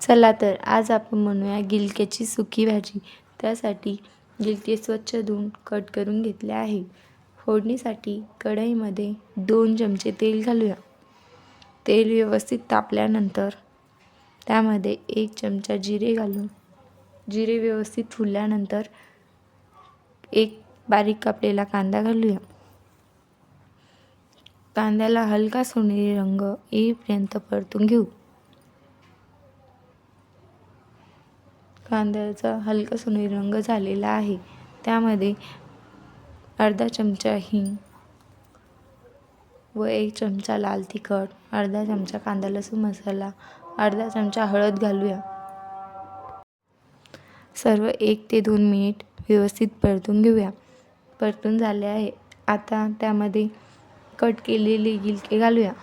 चला तर आज आपण बनवूया गिलक्याची सुकी भाजी। त्यासाठी गिलके स्वच्छ धुवून कट करून घेतले आहे। फोडणीसाठी कढईमध्ये 2 चमचे तेल घालूया। तेल व्यवस्थित तापल्यानंतर त्यामध्ये 1 चमचा जिरे घालून जिरे व्यवस्थित फुलल्यानंतर एक बारीक कापलेला कांदा घालूया। कांद्याला हलका सोनेरी रंग येईपर्यंत परतून घेऊ। कांद्याचा हलका सोनेरी रंग झालेला आहे। त्यामध्ये अर्धा चमचा हिंग व 1 चमचा लाल तिखट, अर्धा चमचा कांदा लसूण मसाला, अर्धा चमचा हळद घालूया। सर्व 1 ते 2 मिनिट व्यवस्थित परतून घेऊया। परतून झाले आहे। आता त्यामध्ये कट केलेले गिलके घालूया।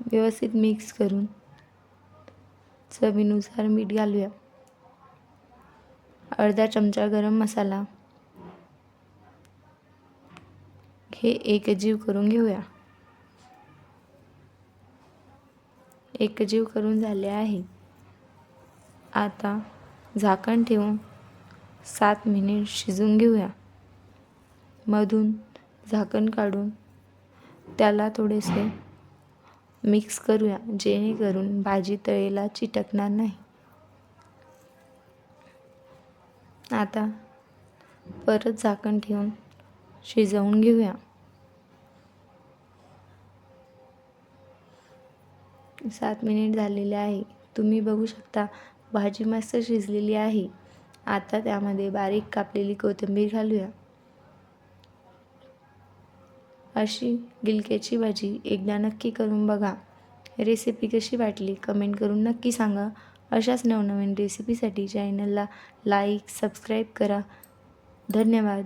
व्यवस्थित मिक्स करून चवीनुसार मीठ घालूया। अर्धा चमचा गरम मसाला हे एकजीव करून घेऊया। एकजीव करून झाले आहे। आता झाकण ठेवून 7 मिनिट शिजवून घेऊया। मधून झाकण काढून त्याला थोडेसे मिक्स करूया, जेणेकरून भाजी तळेला चिटकणार नाही। आता परत झाकण ठेवून शिजवून घेऊया। 7 मिनिट झालेले आहे। तुम्ही बघू शकता भाजी मस्त शिजलेली आहे। आता त्यामध्ये बारीक कापलेली कोथिंबीर घालूया। अशी गिलक्याची भाजी एकदा नक्की करून बघा। रेसिपी कशी वाटली कमेंट करून नक्की सांगा। अशाच नवनवीन रेसिपीसाठी चॅनलला लाईक, सबस्क्राईब करा। धन्यवाद।